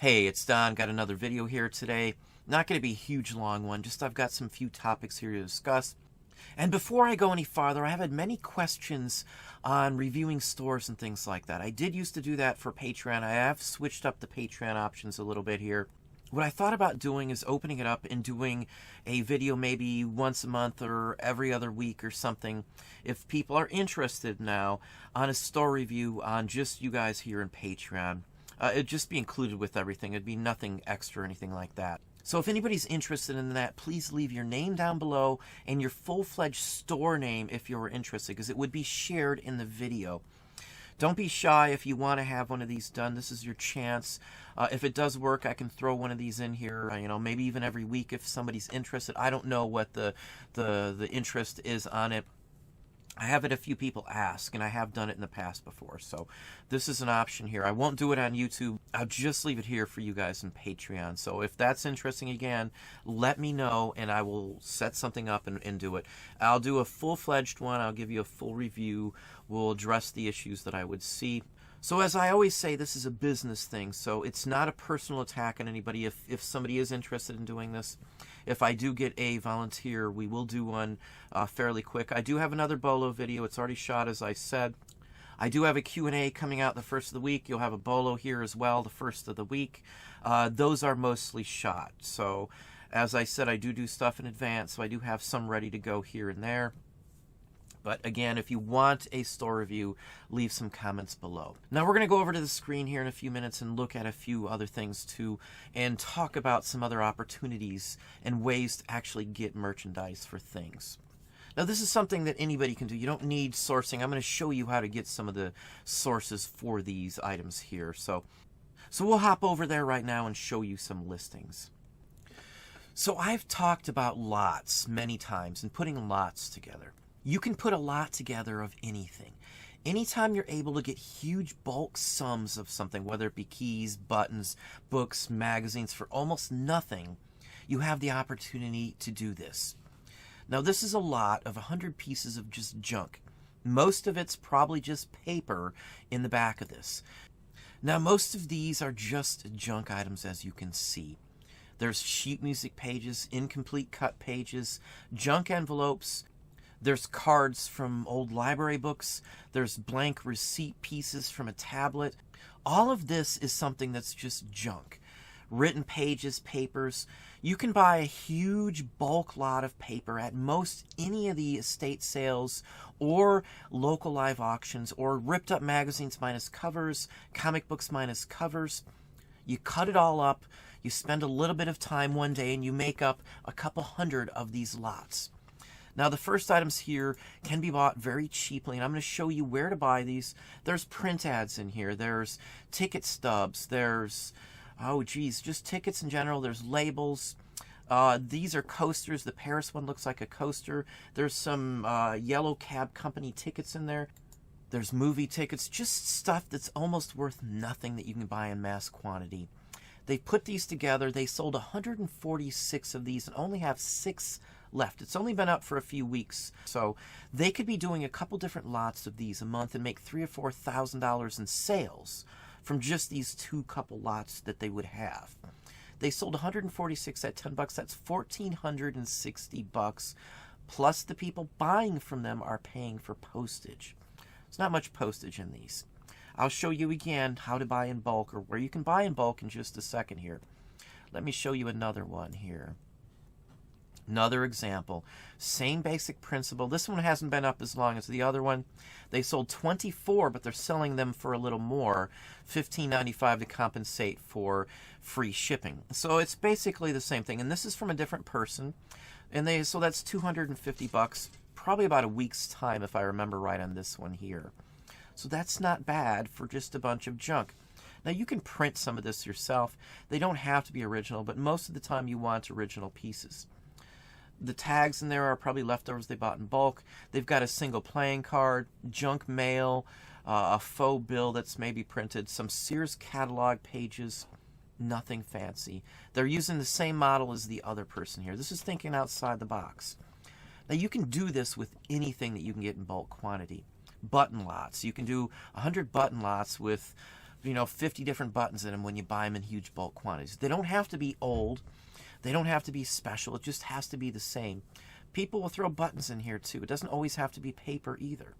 Hey, it's Don. Got another video here today. Not going to be a huge long one, just I've got some few topics here to discuss. And before I go any farther, I have had many questions on reviewing stores and things like that. I did used to do that for Patreon. I have switched up the Patreon options a little bit here. What I thought about doing is opening it up and doing a video maybe once a month or every other week or something, if people are interested now, on a store review on just you guys here in Patreon. It'd just be included with everything. It'd be nothing extra or anything like that. So if anybody's interested in that, please leave your name down below and your full-fledged store name if you're interested, because it would be shared in the video. Don't be shy if you want to have one of these done. This is your chance. If it does work, I can throw one of these in here, maybe even every week if somebody's interested. I don't know what the interest is on it. I have had a few people ask, and I have done it in the past before, so this is an option here. I won't do it on YouTube. I'll just leave it here for you guys in Patreon. So if that's interesting, again, let me know, and I will set something up and do it. I'll do a full-fledged one. I'll give you a full review. We'll address the issues that I would see. So as I always say, this is a business thing, so it's not a personal attack on anybody. If somebody is interested in doing this, if I do get a volunteer, we will do one fairly quick. I do have another BOLO video. It's already shot, as I said. I do have a Q&A coming out the first of the week. You'll have a BOLO here as well the first of the week. Those are mostly shot. So as I said, I do stuff in advance, so I do have some ready to go here and there. But again, if you want a store review, leave some comments below. Now we're going to go over to the screen here in a few minutes and look at a few other things too, and talk about some other opportunities and ways to actually get merchandise for things. Now this is something that anybody can do. You don't need sourcing. I'm going to show you how to get some of the sources for these items here. So we'll hop over there right now and show you some listings. So I've talked about lots many times and putting lots together. You can put a lot together of anything. Anytime you're able to get huge bulk sums of something, whether it be keys, buttons, books, magazines, for almost nothing, you have the opportunity to do this. Now this is a lot of 100 pieces of just junk. Most of it's probably just paper in the back of this. Now most of these are just junk items, as you can see. There's sheet music pages, incomplete cut pages, junk envelopes. There's cards from old library books. There's blank receipt pieces from a tablet. All of this is something that's just junk. Written pages, papers. You can buy a huge bulk lot of paper at most any of the estate sales or local live auctions, or ripped up magazines minus covers, comic books minus covers. You cut it all up. You spend a little bit of time one day and you make up a couple hundred of these lots. Now the first items here can be bought very cheaply, and I'm going to show you where to buy these. There's print ads in here. There's ticket stubs. There's, just tickets in general. There's labels. These are coasters. The Paris one looks like a coaster. There's some yellow cab company tickets in there. There's movie tickets. Just stuff that's almost worth nothing that you can buy in mass quantity. They put these together. They sold 146 of these and only have 6 left. It's only been up for a few weeks, so they could be doing a couple different lots of these a month and make $3,000 or $4,000 in sales from just these couple lots that they would have. They sold 146 at $10. That's $1,460, plus the people buying from them are paying for postage. There's not much postage in these. I'll show you again how to buy in bulk, or where you can buy in bulk, in just a second here. Let me show you another one here. Another example. Same basic principle. This one hasn't been up as long as the other one. They sold 24, but they're selling them for a little more, $15.95, to compensate for free shipping. So it's basically the same thing. And this is from a different person. And so that's $250, probably about a week's time if I remember right on this one here. So that's not bad for just a bunch of junk. Now you can print some of this yourself. They don't have to be original, but most of the time you want original pieces. The tags in there are probably leftovers they bought in bulk. They've got a single playing card, junk mail, a faux bill that's maybe printed, some Sears catalog pages, nothing fancy. They're using the same model as the other person here. This is thinking outside the box. Now you can do this with anything that you can get in bulk quantity. Button lots. You can do 100 button lots with 50 different buttons in them when you buy them in huge bulk quantities. They don't have to be old. They don't have to be special. It just has to be the same. People will throw buttons in here too. It doesn't always have to be paper either.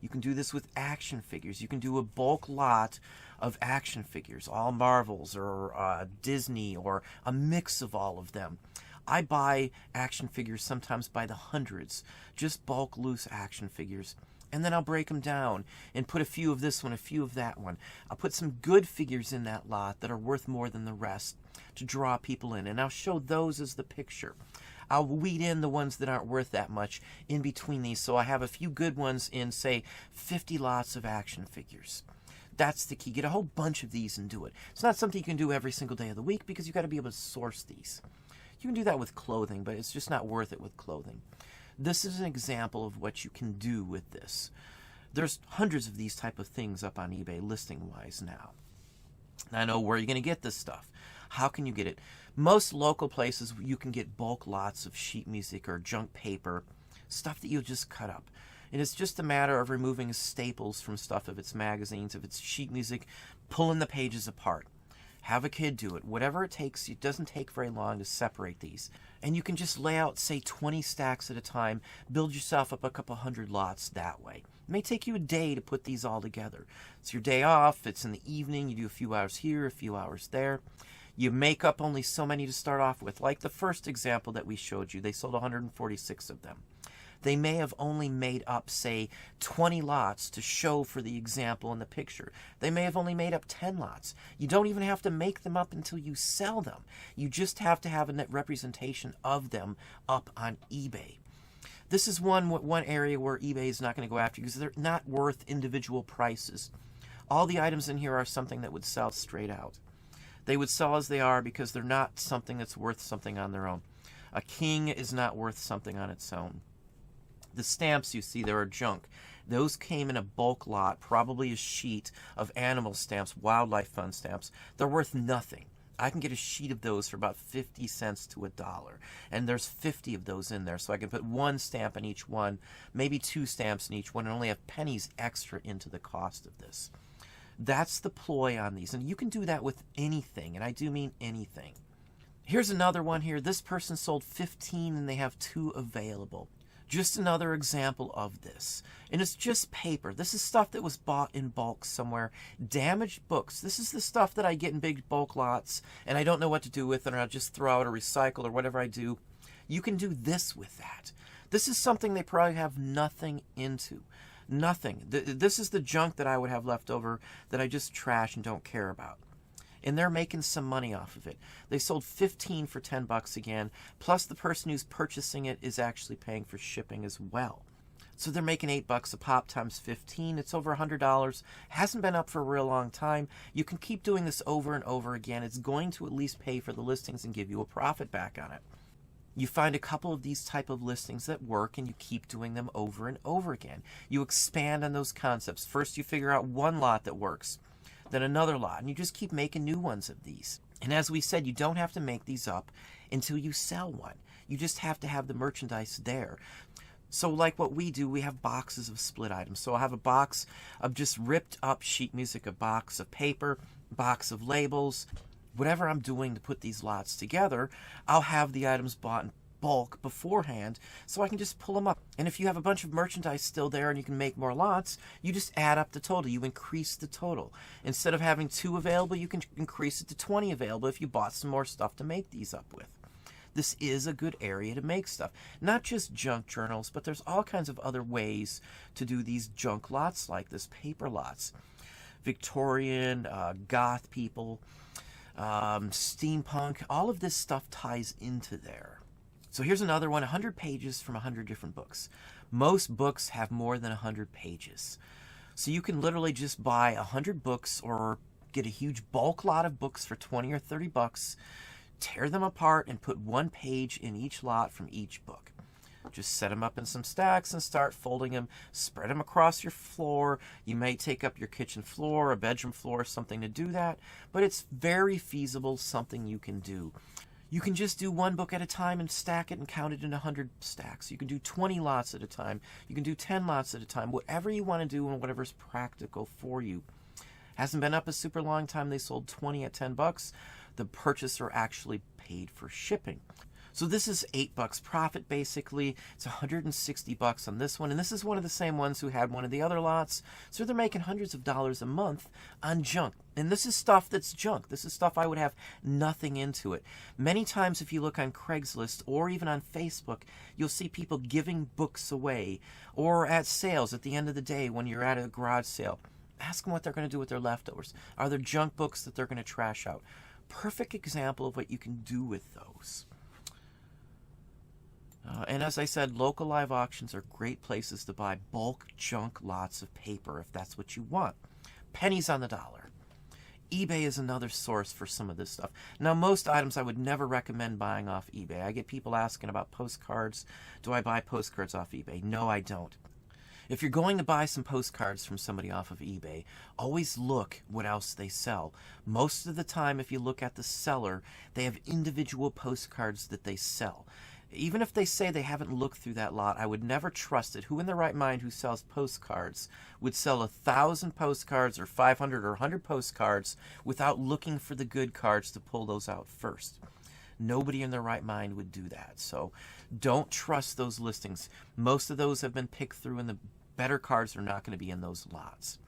You can do this with action figures. You can do a bulk lot of action figures, all Marvels or Disney, or a mix of all of them. I buy action figures sometimes by the hundreds, just bulk loose action figures. And then I'll break them down and put a few of this one, a few of that one. I'll put some good figures in that lot that are worth more than the rest to draw people in. And I'll show those as the picture. I'll weed in the ones that aren't worth that much in between these. So I have a few good ones in, say, 50 lots of action figures. That's the key. Get a whole bunch of these and do it. It's not something you can do every single day of the week because you've got to be able to source these. You can do that with clothing, but it's just not worth it with clothing. This is an example of what you can do with this. There's hundreds of these type of things up on eBay listing-wise now. I know where you're going to get this stuff. How can you get it? Most local places you can get bulk lots of sheet music or junk paper, stuff that you'll just cut up. And it's just a matter of removing staples from stuff, if it's magazines, if it's sheet music, pulling the pages apart. Have a kid do it. Whatever it takes. It doesn't take very long to separate these. And you can just lay out, say, 20 stacks at a time. Build yourself up a couple hundred lots that way. It may take you a day to put these all together. It's your day off. It's in the evening. You do a few hours here, a few hours there. You make up only so many to start off with. Like the first example that we showed you. They sold 146 of them. They may have only made up, say, 20 lots to show for the example in the picture. They may have only made up 10 lots. You don't even have to make them up until you sell them. You just have to have a net representation of them up on eBay. This is one area where eBay is not going to go after you because they're not worth individual prices. All the items in here are something that would sell straight out. They would sell as they are because they're not something that's worth something on their own. A king is not worth something on its own. The stamps you see there are junk. Those came in a bulk lot, probably a sheet of animal stamps, wildlife fund stamps. They're worth nothing. I can get a sheet of those for about 50 cents to $1. And there's 50 of those in there. So I can put one stamp in each one, maybe two stamps in each one, and only have pennies extra into the cost of this. That's the ploy on these. And you can do that with anything, and I do mean anything. Here's another one here. This person sold 15 and they have 2 available. Just another example of this. And it's just paper. This is stuff that was bought in bulk somewhere. Damaged books. This is the stuff that I get in big bulk lots and I don't know what to do with it, or I'll just throw out or recycle or whatever I do. You can do this with that. This is something they probably have nothing into. Nothing. This is the junk that I would have left over that I just trash and don't care about. And they're making some money off of it. They sold 15 for $10 again, plus the person who's purchasing it is actually paying for shipping as well. So they're making $8 a pop times 15. It's over $100. Hasn't been up for a real long time. You can keep doing this over and over again. It's going to at least pay for the listings and give you a profit back on it. You find a couple of these type of listings that work and you keep doing them over and over again. You expand on those concepts. First you figure out one lot that works, then another lot, and you just keep making new ones of these. And as we said, you don't have to make these up until you sell one. You just have to have the merchandise there. So like what we do, we have boxes of split items. So I'll have a box of just ripped up sheet music, a box of paper, a box of labels. Whatever I'm doing to put these lots together, I'll have the items bought in bulk beforehand so I can just pull them up. And if you have a bunch of merchandise still there and you can make more lots, you just add up the total. You increase the total. Instead of having 2 available, you can increase it to 20 available if you bought some more stuff to make these up with. This is a good area to make stuff. Not just junk journals, but there's all kinds of other ways to do these junk lots like this, paper lots. Victorian, goth people, steampunk, all of this stuff ties into there. So here's another one, 100 pages from 100 different books. Most books have more than 100 pages. So you can literally just buy 100 books or get a huge bulk lot of books for 20 or 30 bucks, tear them apart and put 1 page in each lot from each book. Just set them up in some stacks and start folding them. Spread them across your floor. You may take up your kitchen floor, a bedroom floor, something to do that. But it's very feasible, something you can do. You can just do 1 book at a time and stack it and count it in 100 stacks. You can do 20 lots at a time. You can do 10 lots at a time. Whatever you want to do and whatever's practical for you. Hasn't been up a super long time. They sold 20 at 10 bucks. The purchaser actually paid for shipping. So this is $8 profit basically. It's 160 bucks on this one. And this is one of the same ones who had one of the other lots. So they're making hundreds of dollars a month on junk. And this is stuff that's junk. This is stuff I would have nothing into it. Many times if you look on Craigslist or even on Facebook, you'll see people giving books away or at sales at the end of the day when you're at a garage sale. Ask them what they're going to do with their leftovers. Are there junk books that they're going to trash out? Perfect example of what you can do with those. And as I said, local live auctions are great places to buy bulk junk lots of paper if that's what you want. Pennies on the dollar. eBay is another source for some of this stuff. Now, most items I would never recommend buying off eBay. I get people asking about postcards. Do I buy postcards off eBay? No, I don't. If you're going to buy some postcards from somebody off of eBay, always look what else they sell. Most of the time, if you look at the seller, they have individual postcards that they sell. Even if they say they haven't looked through that lot, I would never trust it. Who in their right mind who sells postcards would sell 1,000 postcards or 500 or 100 postcards without looking for the good cards to pull those out first? Nobody in their right mind would do that. So don't trust those listings. Most of those have been picked through, and the better cards are not going to be in those lots.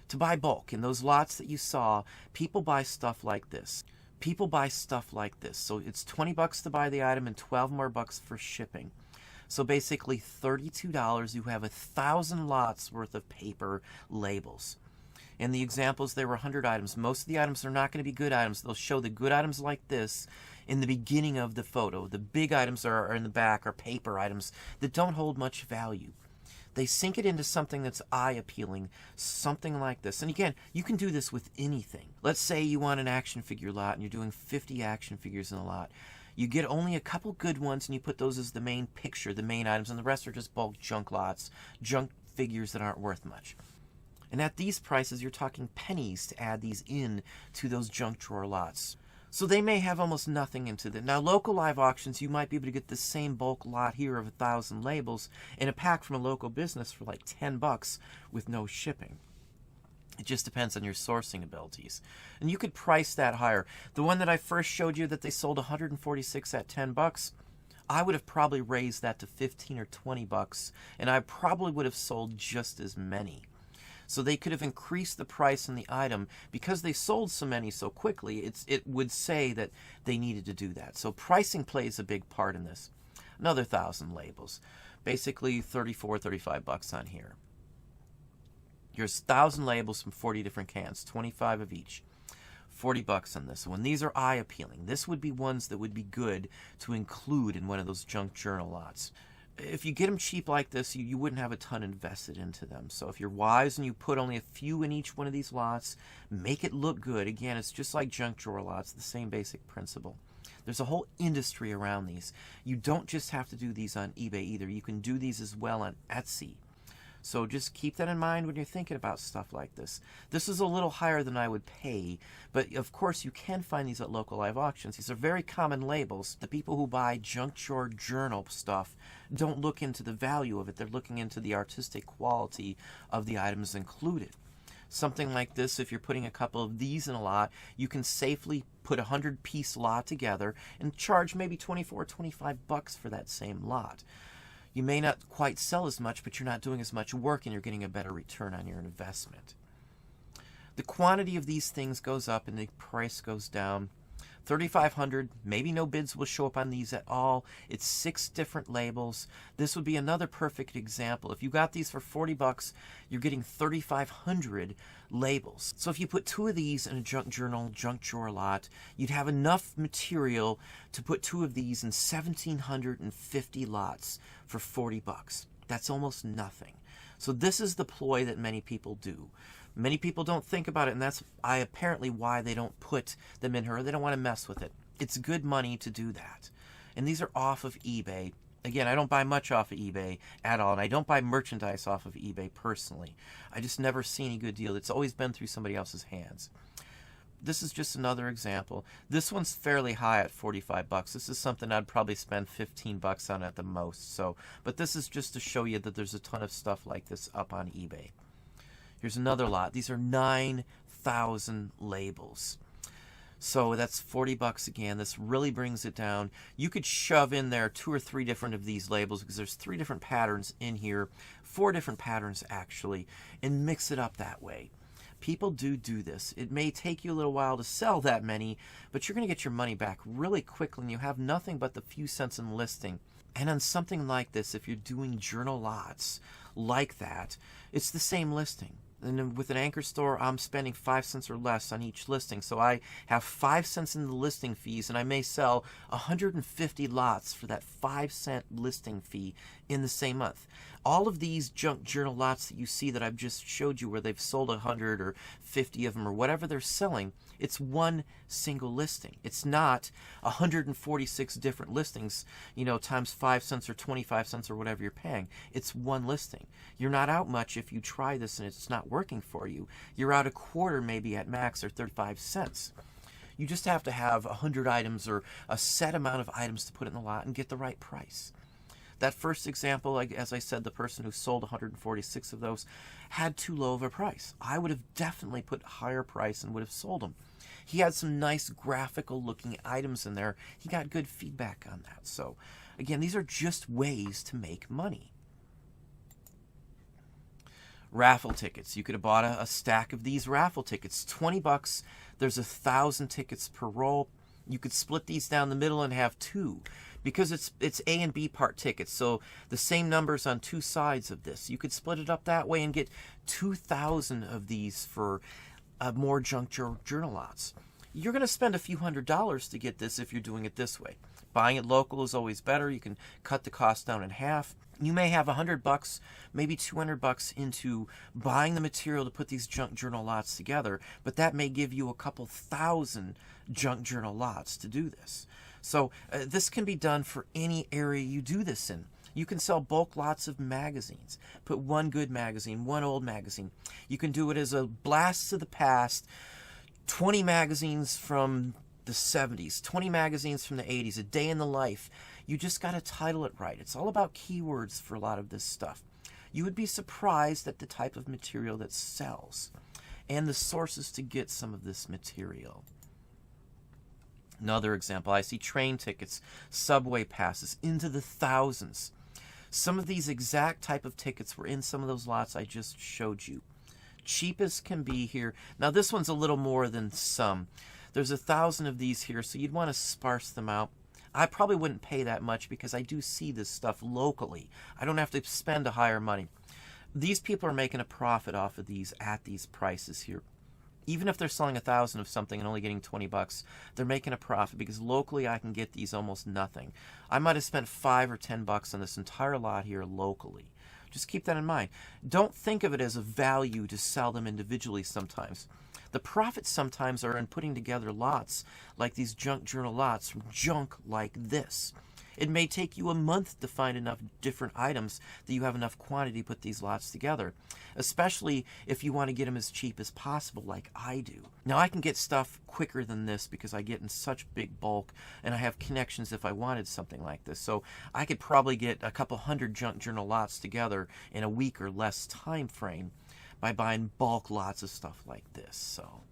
To buy bulk, in those lots that you saw, people buy stuff like this. People buy stuff like this. So it's 20 bucks to buy the item and 12 more bucks for shipping. So basically $32, you have 1,000 lots worth of paper labels. In the examples, there were 100 items. Most of the items are not going to be good items. They'll show the good items like this in the beginning of the photo. The big items are in the back, are paper items that don't hold much value. They sink it into something that's eye-appealing, something like this. And again, you can do this with anything. Let's say you want an action figure lot and you're doing 50 action figures in a lot. You get only a couple good ones and you put those as the main picture, the main items, and the rest are just bulk junk lots, junk figures that aren't worth much. And at these prices, you're talking pennies to add these in to those junk drawer lots. So they may have almost nothing into them. Now, local live auctions, you might be able to get the same bulk lot here of 1,000 labels in a pack from a local business for like 10 bucks with no shipping. It just depends on your sourcing abilities. And you could price that higher. The one that I first showed you that they sold 146 at 10 bucks, I would have probably raised that to 15 or 20 bucks, and I probably would have sold just as many. So they could have increased the price on the item because they sold so many so quickly. It would say that they needed to do that. So pricing plays a big part in this. Another 1,000 labels. Basically 34, 35 bucks on here. Here's 1,000 labels from 40 different cans, 25 of each. 40 bucks on this one. These are eye appealing. This would be ones that would be good to include in one of those junk journal lots. If you get them cheap like this, you wouldn't have a ton invested into them. So if you're wise and you put only a few in each one of these lots, make it look good. Again, it's just like junk drawer lots, the same basic principle. There's a whole industry around these. You don't just have to do these on eBay either. You can do these as well on Etsy. So just keep that in mind when you're thinking about stuff like this. This is a little higher than I would pay, but of course you can find these at local live auctions. These are very common labels. The people who buy junk drawer journal stuff don't look into the value of it. They're looking into the artistic quality of the items included. Something like this, if you're putting a couple of these in a lot, you can safely put a 100-piece lot together and charge maybe 24, 25 bucks for that same lot. You may not quite sell as much, but you're not doing as much work and you're getting a better return on your investment. The quantity of these things goes up and the price goes down. 3,500, maybe no bids will show up on these at all. It's 6 different labels. This would be another perfect example. If you got these for 40 bucks, you're getting 3,500 labels. So if you put 2 of these in a junk journal, junk drawer lot, you'd have enough material to put 2 of these in 1,750 lots for 40 bucks. That's almost nothing. So this is the ploy that many people do. Many people don't think about it, and that's apparently why they don't put them in here. They don't want to mess with it. It's good money to do that. And these are off of eBay. Again, I don't buy much off of eBay at all, and I don't buy merchandise off of eBay personally. I just never see any good deal. It's always been through somebody else's hands. This is just another example. This one's fairly high at 45 bucks. This is something I'd probably spend 15 bucks on at the most. But this is just to show you that there's a ton of stuff like this up on eBay. Here's another lot. These are 9 1,000 labels. So that's 40 bucks again. This really brings it down. You could shove in there 2 or 3 different of these labels, because there's 3 different patterns in here, 4 different patterns actually, and mix it up that way. People do this. It may take you a little while to sell that many, but you're going to get your money back really quickly, and you have nothing but the few cents in listing. And on something like this, if you're doing journal lots like that, it's the same listing. And with an anchor store, I'm spending 5 cents or less on each listing. So I have 5 cents in the listing fees, and I may sell 150 lots for that 5-cent listing fee in the same month. All of these junk journal lots that you see that I've just showed you, where they've sold 100 or 50 of them or whatever they're selling, it's one single listing. It's not 146 different listings, times 5 cents or 25 cents or whatever you're paying. It's one listing. You're not out much if you try this and it's not working for you. You're out a quarter maybe at max, or 35 cents. You just have to have 100 items or a set amount of items to put in the lot and get the right price. That first example, as I said, the person who sold 146 of those had too low of a price. I would have definitely put a higher price and would have sold them. He had some nice graphical looking items in there. He got good feedback on that. So again, these are just ways to make money. Raffle tickets. You could have bought a stack of these raffle tickets. 20 bucks. There's 1,000 tickets per roll. You could split these down the middle and have 2, because it's A and B part tickets, so the same numbers on 2 sides of this. You could split it up that way and get 2,000 of these for more junk journal lots. You're going to spend a few $100s to get this if you're doing it this way. Buying it local is always better. You can cut the cost down in half. You may have $100, maybe $200 into buying the material to put these junk journal lots together, but that may give you a couple thousand junk journal lots to do this. So this can be done for any area you do this in. You can sell bulk lots of magazines. Put one good magazine, one old magazine. You can do it as a blast to the past, 20 magazines from the 70s, 20 magazines from the 80s, a day in the life. You just got to title it right. It's all about keywords for a lot of this stuff. You would be surprised at the type of material that sells and the sources to get some of this material. Another example, I see train tickets, subway passes, into the thousands. Some of these exact type of tickets were in some of those lots I just showed you. Cheap as can be here. Now this one's a little more than some. There's 1,000 of these here, so you'd want to sparse them out. I probably wouldn't pay that much because I do see this stuff locally. I don't have to spend a higher money. These people are making a profit off of these at these prices here. Even if they're selling 1,000 of something and only getting 20 bucks, they're making a profit because locally I can get these almost nothing. I might have spent 5 or 10 bucks on this entire lot here locally. Just keep that in mind. Don't think of it as a value to sell them individually sometimes. The profits sometimes are in putting together lots like these junk journal lots from junk like this. It may take you a month to find enough different items that you have enough quantity to put these lots together, especially if you want to get them as cheap as possible like I do. Now I can get stuff quicker than this because I get in such big bulk and I have connections if I wanted something like this. So I could probably get a couple hundred junk journal lots together in a week or less time frame by buying bulk lots of stuff like this. So.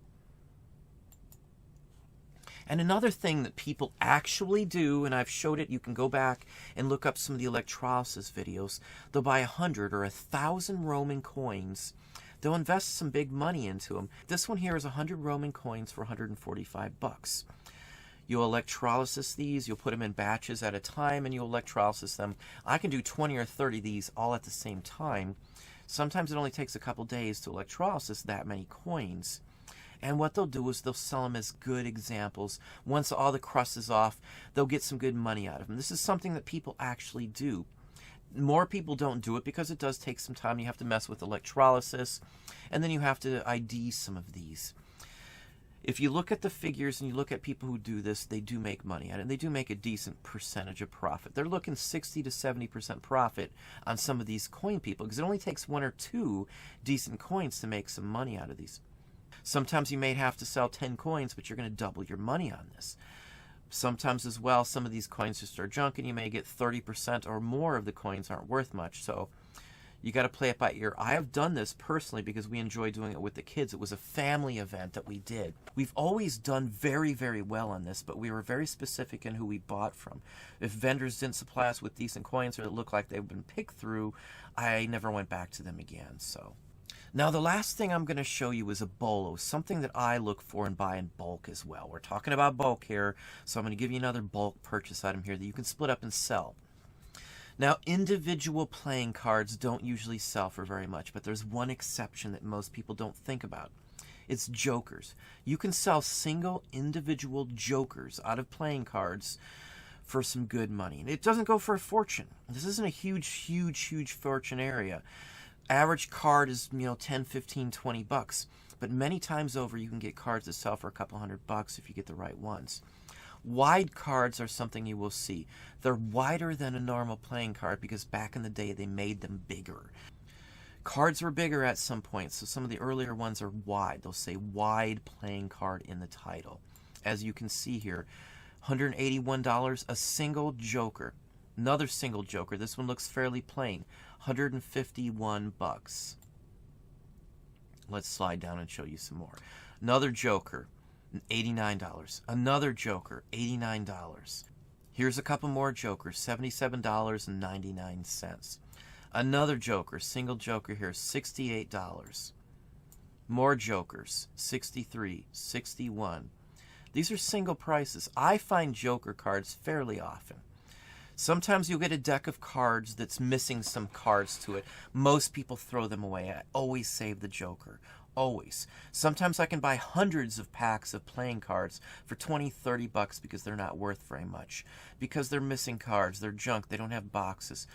And another thing that people actually do, and I've showed it, you can go back and look up some of the electrolysis videos. They'll buy 100 or 1,000 Roman coins. They'll invest some big money into them. This one here is 100 Roman coins for 145 bucks. You'll electrolysis these, you'll put them in batches at a time, and you'll electrolysis them. I can do 20 or 30 of these all at the same time. Sometimes it only takes a couple days to electrolysis that many coins. And what they'll do is they'll sell them as good examples. Once all the crust is off, they'll get some good money out of them. This is something that people actually do. More people don't do it because it does take some time. You have to mess with electrolysis, and then you have to ID some of these. If you look at the figures and you look at people who do this, they do make money at it. And they do make a decent percentage of profit. They're looking 60 to 70% profit on some of these coin people because it only takes 1 or 2 decent coins to make some money out of these. Sometimes you may have to sell 10 coins, but you're going to double your money on this. Sometimes as well, some of these coins just are junk, and you may get 30% or more of the coins aren't worth much. So You got to play it by ear. I have done this personally because we enjoy doing it with the kids. It was a family event that we did. We've always done very, very well on this, but we were very specific in who we bought from. If vendors didn't supply us with decent coins or it looked like they've been picked through, I never went back to them again. So now the last thing I'm going to show you is a BOLO, something that I look for and buy in bulk as well. We're talking about bulk here, so I'm going to give you another bulk purchase item here that you can split up and sell. Now, individual playing cards don't usually sell for very much, but there's one exception that most people don't think about. It's jokers. You can sell single individual jokers out of playing cards for some good money. And it doesn't go for a fortune. This isn't a huge fortune area. Average card is, 10, 15, 20 bucks. But many times over, you can get cards that sell for a couple $100 if you get the right ones. Wide cards are something you will see. They're wider than a normal playing card because back in the day they made them bigger. Cards were bigger at some point, so some of the earlier ones are wide. They'll say wide playing card in the title. As you can see here, $181, a single joker. Another single joker. This one looks fairly plain. $151. Let's slide down and show you some more. Another joker. $89. Another joker, $89. Here's a couple more jokers, $77.99. Another joker, single joker here, $68. More jokers, $63, $61. These are single prices. I find joker cards fairly often. Sometimes you'll get a deck of cards that's missing some cards to it. Most people throw them away. I always save the joker. Always. Sometimes I can buy hundreds of packs of playing cards for 20, 30 bucks because they're not worth very much. Because they're missing cards, they're junk, they don't have boxes.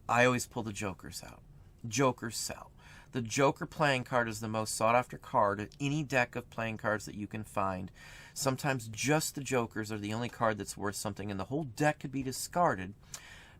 I always pull the jokers out. Jokers sell. The joker playing card is the most sought after card in any deck of playing cards that you can find. Sometimes just the jokers are the only card that's worth something and the whole deck could be discarded.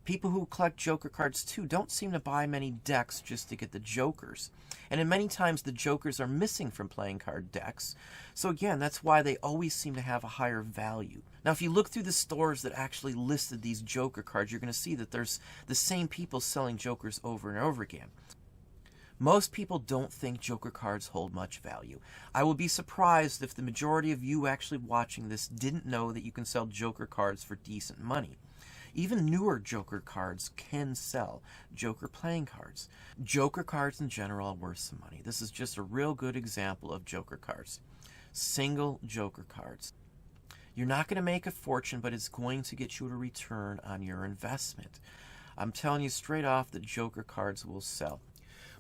People who collect joker cards too don't seem to buy many decks just to get the jokers. And in many times the jokers are missing from playing card decks. So again, that's why they always seem to have a higher value. Now if you look through the stores that actually listed these joker cards, you're going to see that there's the same people selling jokers over and over again. Most people don't think joker cards hold much value. I will be surprised if the majority of you actually watching this didn't know that you can sell joker cards for decent money. Even newer joker cards can sell joker playing cards. Joker cards in general are worth some money. This is just a real good example of joker cards. Single joker cards. You're not going to make a fortune, but it's going to get you a return on your investment. I'm telling you straight off that joker cards will sell.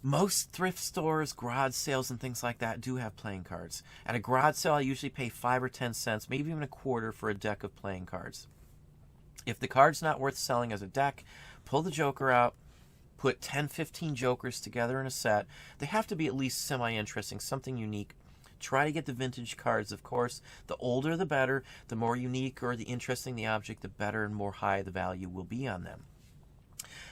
Most thrift stores, garage sales, and things like that do have playing cards. At a garage sale, I usually pay 5 or 10 cents, maybe even a quarter for a deck of playing cards. If the card's not worth selling as a deck, pull the joker out, put 10, 15 jokers together in a set. They have to be at least semi-interesting, something unique. Try to get the vintage cards, of course. The older the better. The more unique or the interesting the object, the better and more high the value will be on them.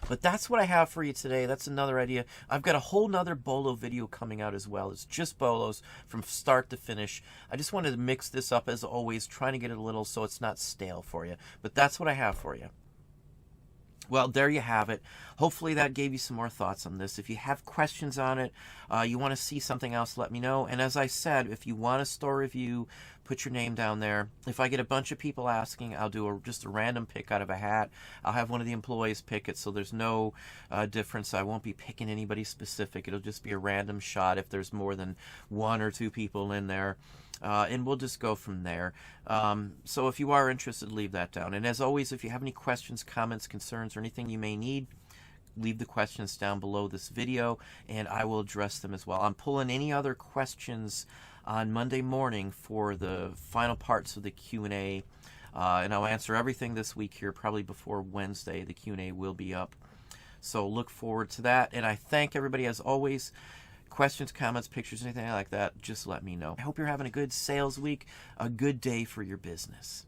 But that's what I have for you today. That's another idea. I've got a whole nother BOLO video coming out as well. It's just BOLOs from start to finish. I just wanted to mix this up as always, trying to get it a little so it's not stale for you. But that's what I have for you. Well, there you have it. Hopefully that gave you some more thoughts on this. If you have questions on it, you want to see something else, let me know. And as I said, if you want a store review, put your name down there. If I get a bunch of people asking, I'll do just a random pick out of a hat. I'll have one of the employees pick it, so there's no difference. I won't be picking anybody specific. It'll just be a random shot if there's more than 1 or 2 people in there. And we'll just go from there. So if you are interested, leave that down. And as always, if you have any questions, comments, concerns, or anything you may need, leave the questions down below this video, and I will address them as well. I'm pulling any other questions on Monday morning for the final parts of the Q&A, and I'll answer everything this week here, probably before Wednesday. The Q&A will be up. So look forward to that, and I thank everybody as always. Questions, comments, pictures, anything like that, just let me know. I hope you're having a good sales week, a good day for your business.